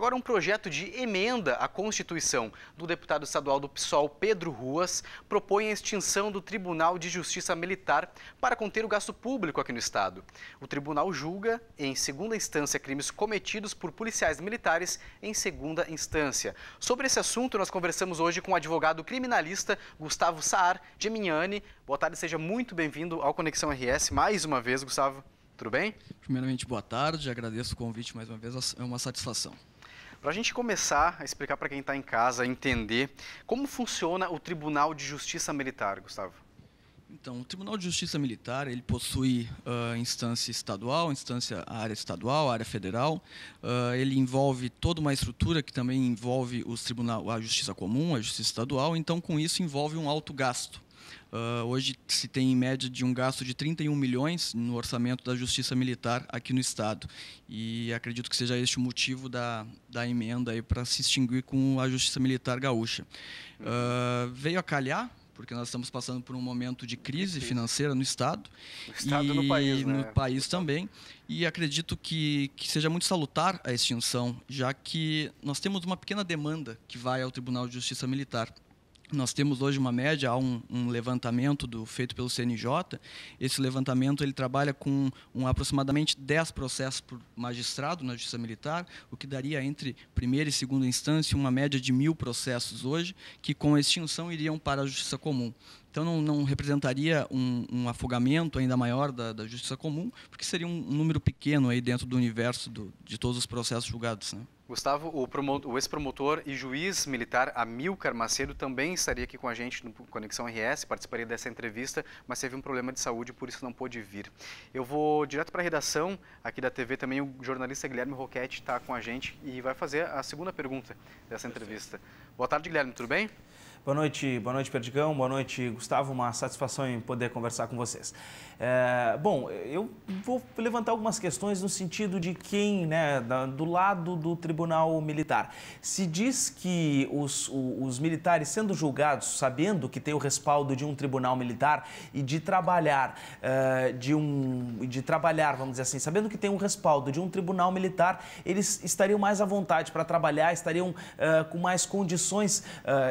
Agora, um projeto de emenda à Constituição do deputado estadual do PSOL, Pedro Ruas, propõe a extinção do Tribunal de Justiça Militar para conter o gasto público aqui no estado. O tribunal julga, em segunda instância, crimes cometidos por policiais militares em segunda instância. Sobre esse assunto, nós conversamos hoje com o advogado criminalista Gustavo Saar Gemignani. Boa tarde, seja muito bem-vindo ao Conexão RS mais uma vez, Gustavo. Tudo bem? Primeiramente, boa tarde, agradeço o convite mais uma vez, é uma satisfação. Para a gente começar a explicar para quem está em casa, entender como funciona o Tribunal de Justiça Militar, Gustavo. Então, o Tribunal de Justiça Militar, ele possui instância estadual, instância área estadual, área federal. Ele envolve toda uma estrutura que também envolve a Justiça Comum, a Justiça Estadual. Então, com isso, envolve um alto gasto. Hoje se tem em média de um gasto de 31 milhões no orçamento da Justiça Militar aqui no estado. E acredito que seja este o motivo da emenda para se extinguir com a Justiça Militar gaúcha. Veio a calhar, porque nós estamos passando por um momento de crise financeira no estado. No estado e no país, né? No país também. E acredito que seja muito salutar a extinção, já que nós temos uma pequena demanda que vai ao Tribunal de Justiça Militar. Nós temos hoje uma média, há um levantamento feito pelo CNJ. Esse levantamento ele trabalha com aproximadamente 10 processos por magistrado na Justiça Militar, o que daria entre primeira e segunda instância uma média de 1.000 processos hoje, que com a extinção iriam para a Justiça Comum. Então não representaria um afogamento ainda maior da Justiça Comum, porque seria um número pequeno aí dentro do universo de todos os processos julgados, né? Gustavo, o ex-promotor e juiz militar Amilcar Macedo também estaria aqui com a gente no Conexão RS, participaria dessa entrevista, mas teve um problema de saúde, por isso não pôde vir. Eu vou direto para a redação aqui da TV, também o jornalista Guilherme Roquette está com a gente e vai fazer a segunda pergunta dessa entrevista. Boa tarde, Guilherme, tudo bem? Boa noite, Perdigão, boa noite, Gustavo, uma satisfação em poder conversar com vocês. Bom, eu vou levantar algumas questões no sentido de quem, né, do lado do Tribunal Militar. Se diz que os militares sendo julgados, sabendo que tem o respaldo de um Tribunal Militar e de trabalhar, vamos dizer assim, sabendo que tem um respaldo de um Tribunal Militar, eles estariam mais à vontade para trabalhar, estariam com mais condições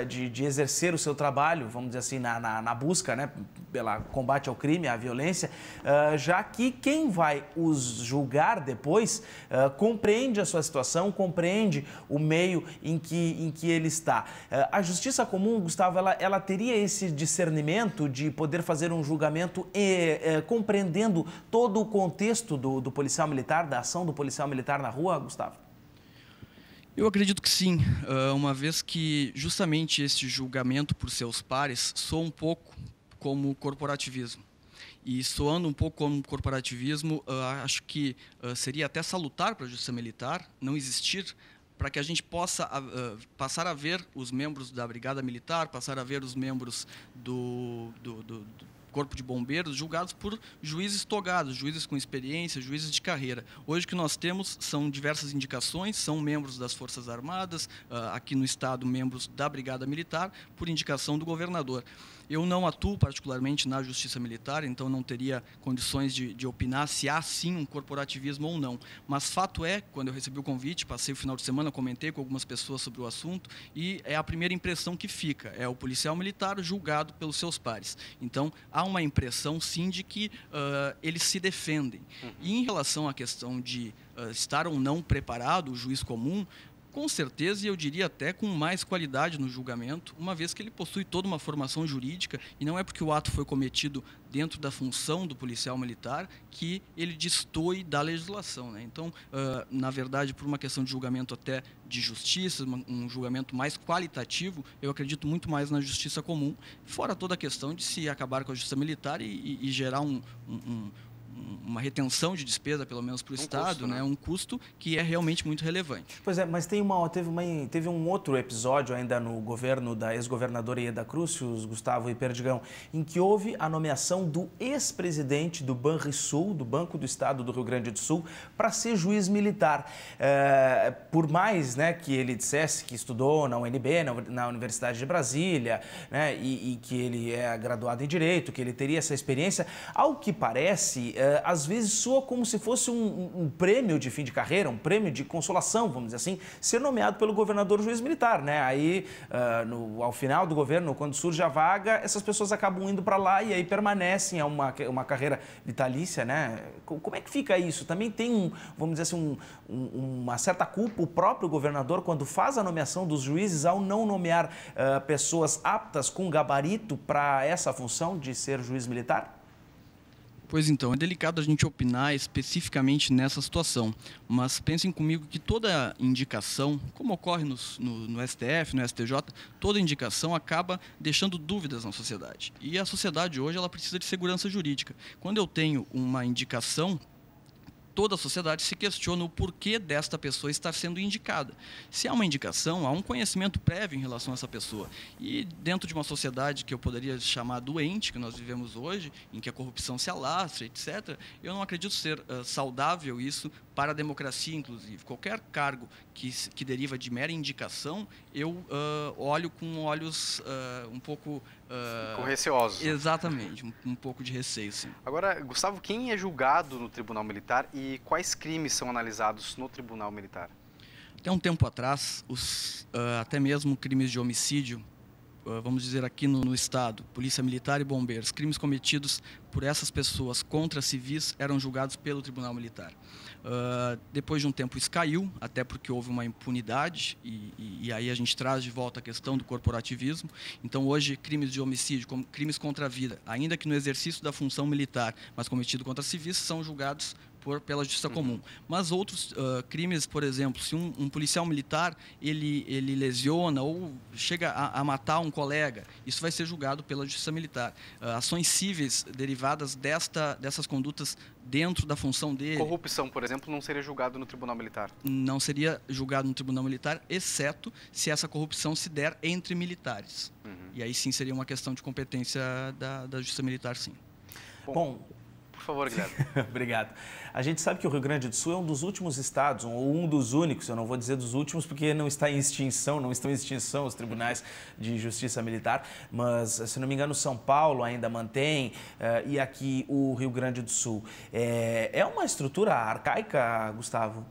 de exercer o seu trabalho, vamos dizer assim, na busca, né, pelo combate ao crime, à violência, já que quem vai os julgar depois compreende a sua situação, compreende o meio em que ele está. A Justiça Comum, Gustavo, ela teria esse discernimento de poder fazer um julgamento compreendendo todo o contexto do policial militar, da ação do policial militar na rua, Gustavo? Eu acredito que sim, uma vez que justamente esse julgamento por seus pares soa um pouco como corporativismo. E soando um pouco como corporativismo, acho que seria até salutar para a Justiça Militar não existir, para que a gente possa passar a ver os membros da Brigada Militar, passar a ver os membros do Corpo de Bombeiros julgados por juízes togados, juízes com experiência, juízes de carreira. Hoje o que nós temos são diversas indicações, são membros das Forças Armadas, aqui no estado membros da Brigada Militar, por indicação do governador. Eu não atuo particularmente na Justiça Militar, então não teria condições de opinar se há sim um corporativismo ou não. Mas fato é, quando eu recebi o convite, passei o final de semana, comentei com algumas pessoas sobre o assunto, e é a primeira impressão que fica, é o policial militar julgado pelos seus pares. Então, há uma impressão sim de que eles se defendem. E em relação à questão de estar ou não preparado o juiz comum, com certeza, e eu diria até com mais qualidade no julgamento, uma vez que ele possui toda uma formação jurídica, e não é porque o ato foi cometido dentro da função do policial militar que ele destoe da legislação, né? Então, na verdade, por uma questão de julgamento até de justiça, um julgamento mais qualitativo, eu acredito muito mais na Justiça Comum, fora toda a questão de se acabar com a Justiça Militar e gerar uma retenção de despesa, pelo menos para o Estado, custo, né? Um custo que é realmente muito relevante. Pois é, mas teve um outro episódio ainda no governo da ex-governadora Ieda Crucius, Gustavo e Perdigão, em que houve a nomeação do ex-presidente do Banrisul, do Banco do Estado do Rio Grande do Sul, para ser juiz militar. Por mais, né, que ele dissesse que estudou na UNB, na Universidade de Brasília, né, e que ele é graduado em Direito, que ele teria essa experiência, ao que parece, às vezes soa como se fosse um prêmio de fim de carreira, um prêmio de consolação, vamos dizer assim, ser nomeado pelo governador juiz militar, né? Aí, ao final do governo, quando surge a vaga, essas pessoas acabam indo para lá e aí permanecem, é uma carreira vitalícia, né? Como é que fica isso? Também tem, vamos dizer assim, uma certa culpa o próprio governador quando faz a nomeação dos juízes ao não nomear pessoas aptas com gabarito para essa função de ser juiz militar? Pois então, é delicado a gente opinar especificamente nessa situação, mas pensem comigo que toda indicação, como ocorre no STF, no STJ, toda indicação acaba deixando dúvidas na sociedade. E a sociedade hoje ela precisa de segurança jurídica. Quando eu tenho uma indicação, toda a sociedade se questiona o porquê desta pessoa estar sendo indicada. Se há uma indicação, há um conhecimento prévio em relação a essa pessoa. E dentro de uma sociedade que eu poderia chamar doente, que nós vivemos hoje, em que a corrupção se alastra, etc., eu não acredito ser saudável isso para a democracia, inclusive. Qualquer cargo que deriva de mera indicação, eu olho com olhos um pouco... com receosos. Exatamente, um pouco de receio, sim. Agora, Gustavo, quem é julgado no Tribunal Militar e quais crimes são analisados no Tribunal Militar? Até um tempo atrás, até mesmo crimes de homicídio, vamos dizer aqui no Estado, Polícia Militar e Bombeiros, crimes cometidos por essas pessoas contra civis eram julgados pelo Tribunal Militar. Depois de um tempo isso caiu, até porque houve uma impunidade e aí a gente traz de volta a questão do corporativismo. Então hoje crimes de homicídio, crimes contra a vida, ainda que no exercício da função militar, mas cometido contra civis, são julgados pela justiça comum. Mas outros crimes, por exemplo, se um policial militar ele lesiona ou chega a matar um colega, isso vai ser julgado pela justiça militar. Ações cíveis derivadas dessas condutas dentro da função dele. Corrupção, por exemplo, não seria julgado no Tribunal Militar? Não seria julgado no Tribunal Militar, exceto se essa corrupção se der entre militares. E aí sim seria uma questão de competência da justiça militar, sim. Bom, por favor, Guilherme. Obrigado. A gente sabe que o Rio Grande do Sul é um dos últimos estados, ou um dos únicos, eu não vou dizer dos últimos porque não está em extinção, não estão em extinção os tribunais de justiça militar, mas, se não me engano, São Paulo ainda mantém, e aqui o Rio Grande do Sul. É uma estrutura arcaica, Gustavo?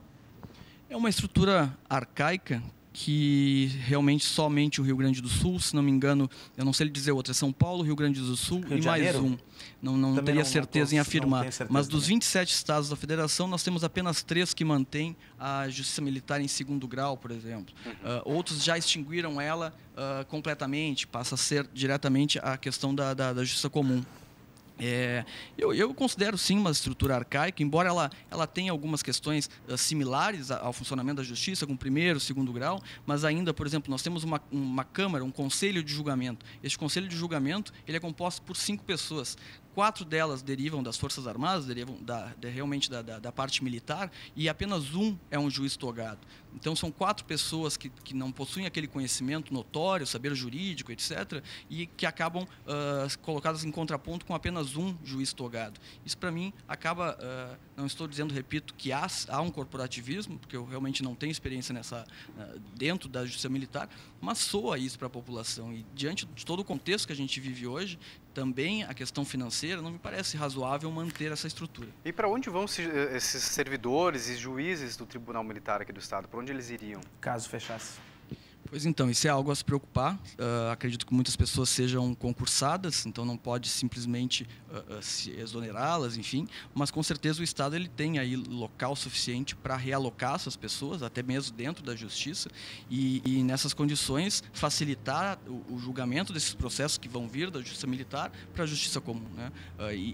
É uma estrutura arcaica que realmente somente o Rio Grande do Sul, se não me engano, eu não sei lhe dizer outra, é São Paulo, Rio Grande do Sul e mais um. Não teria certeza em afirmar. Mas dos 27 estados da federação, nós temos apenas 3 que mantêm a justiça militar em 2º grau, por exemplo. Outros já extinguiram ela completamente, passa a ser diretamente a questão da justiça comum. Eu considero sim uma estrutura arcaica, embora ela tenha algumas questões similares ao funcionamento da justiça, com 1º, 2º grau, mas ainda, por exemplo, nós temos uma Câmara, um Conselho de Julgamento. Este Conselho de Julgamento ele é composto por 5 pessoas. 4 delas derivam das Forças Armadas, derivam realmente da parte militar, e apenas um é um juiz togado. Então, são 4 pessoas que não possuem aquele conhecimento notório, saber jurídico, etc., e que acabam colocadas em contraponto com apenas um juiz togado. Isso, para mim, acaba... não estou dizendo, repito, que há um corporativismo, porque eu realmente não tenho experiência dentro da justiça militar, mas soa isso para a população. E, diante de todo o contexto que a gente vive hoje, também a questão financeira, não me parece razoável manter essa estrutura. E para onde vão esses servidores e juízes do Tribunal Militar aqui do Estado? Para onde eles iriam? Caso fechasse. Pois então, isso é algo a se preocupar. Acredito que muitas pessoas sejam concursadas, então não pode simplesmente se exonerá-las, enfim. Mas com certeza o Estado ele tem aí local suficiente para realocar essas pessoas, até mesmo dentro da Justiça, e nessas condições facilitar o julgamento desses processos que vão vir da Justiça Militar para a Justiça Comum, né?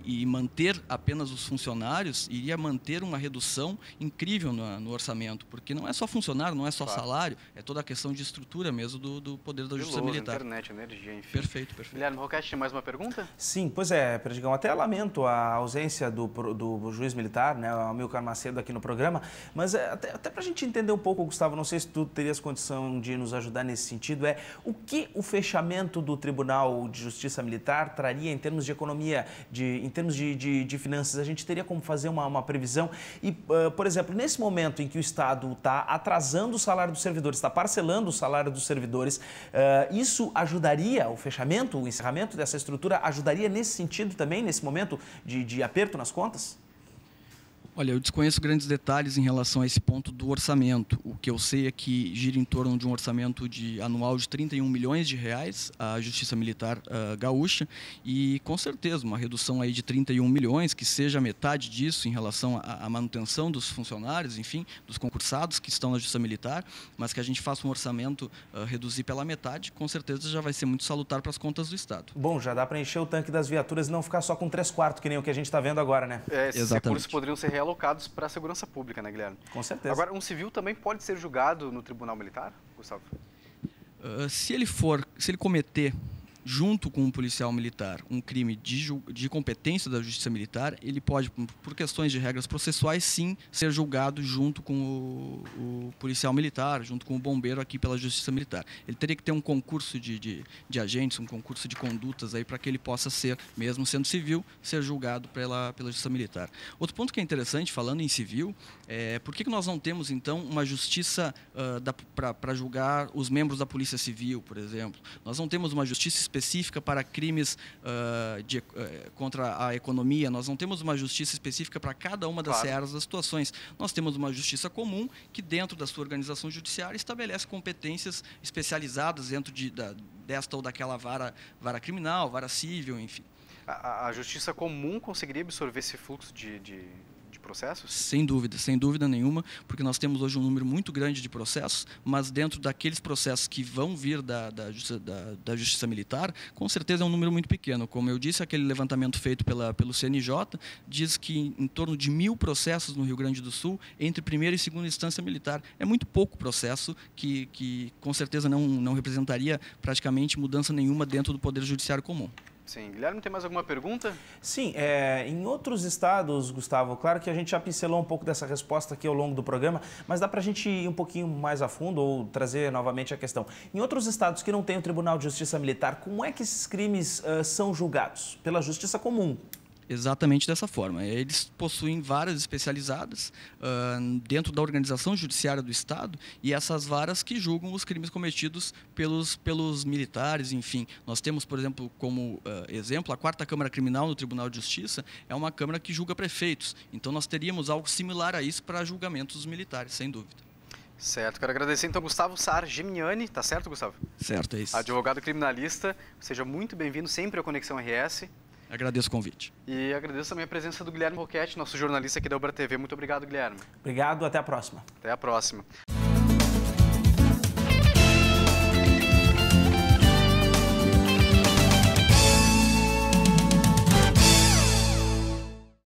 E manter apenas os funcionários iria manter uma redução incrível no orçamento, porque não é só funcionário, não é só salário, é toda a questão de estrutura mesmo do poder da Justiça Militar. Internet, energia, enfim. Perfeito. Guilherme Roquette, tem mais uma pergunta? Sim, pois é, Perdigão. Até lamento a ausência do juiz militar, né, o Amilcar Macedo aqui no programa, mas até para a gente entender um pouco, Gustavo, não sei se tu terias condição de nos ajudar nesse sentido, o que o fechamento do Tribunal de Justiça Militar traria em termos de economia, em termos de finanças? A gente teria como fazer uma previsão? E, por exemplo, nesse momento em que o Estado está atrasando o salário dos servidores, está parcelando o salário dos servidores, isso ajudaria o fechamento, o encerramento dessa estrutura, ajudaria nesse sentido também, nesse momento de aperto nas contas? Olha, eu desconheço grandes detalhes em relação a esse ponto do orçamento. O que eu sei é que gira em torno de um orçamento anual de 31 milhões de reais à Justiça Militar gaúcha e, com certeza, uma redução aí de 31 milhões, que seja metade disso em relação à manutenção dos funcionários, enfim, dos concursados que estão na Justiça Militar, mas que a gente faça um orçamento reduzir pela metade, com certeza já vai ser muito salutar para as contas do Estado. Bom, já dá para encher o tanque das viaturas e não ficar só com 3/4, que nem o que a gente está vendo agora, né? Esses recursos poderiam ser realocados para a segurança pública, né, Guilherme? Com certeza. Agora, um civil também pode ser julgado no Tribunal Militar, Gustavo? Se ele cometer, junto com um policial militar, um crime de competência da Justiça Militar, ele pode, por questões de regras processuais, sim, ser julgado junto com o policial militar, junto com o bombeiro aqui pela Justiça Militar. Ele teria que ter um concurso de agentes, um concurso de condutas aí para que ele possa ser, mesmo sendo civil, ser julgado pela Justiça Militar. Outro ponto que é interessante, falando em civil, é por que nós não temos, então, uma justiça para julgar os membros da Polícia Civil, por exemplo? Nós não temos uma justiça específica para crimes contra a economia, nós não temos uma justiça específica para cada uma das searas das situações. Nós temos uma justiça comum que, dentro da sua organização judiciária, estabelece competências especializadas dentro desta ou daquela vara criminal, vara civil, enfim. A justiça comum conseguiria absorver esse fluxo de processos? Sem dúvida nenhuma, porque nós temos hoje um número muito grande de processos, mas dentro daqueles processos que vão vir da Justiça Militar, com certeza é um número muito pequeno. Como eu disse, aquele levantamento feito pelo CNJ diz que em torno de 1.000 processos no Rio Grande do Sul, entre primeira e segunda instância militar. É muito pouco processo que com certeza não representaria praticamente mudança nenhuma dentro do Poder Judiciário comum. Sim. Guilherme, tem mais alguma pergunta? Sim, em outros estados, Gustavo, claro que a gente já pincelou um pouco dessa resposta aqui ao longo do programa, mas dá para a gente ir um pouquinho mais a fundo ou trazer novamente a questão. Em outros estados que não tem o Tribunal de Justiça Militar, como é que esses crimes são julgados? Pela Justiça Comum? Exatamente dessa forma. Eles possuem varas especializadas dentro da organização judiciária do Estado e essas varas que julgam os crimes cometidos pelos militares, enfim. Nós temos, por exemplo, como exemplo, a 4ª Câmara Criminal no Tribunal de Justiça é uma Câmara que julga prefeitos. Então, nós teríamos algo similar a isso para julgamentos dos militares, sem dúvida. Certo. Quero agradecer, então, Gustavo Saar Geminiani. Tá certo, Gustavo? Certo, é isso. Advogado criminalista. Seja muito bem-vindo sempre ao Conexão RS. Agradeço o convite. E agradeço também a presença do Guilherme Roquette, nosso jornalista aqui da Ubra TV. Muito obrigado, Guilherme. Obrigado, até a próxima. Até a próxima.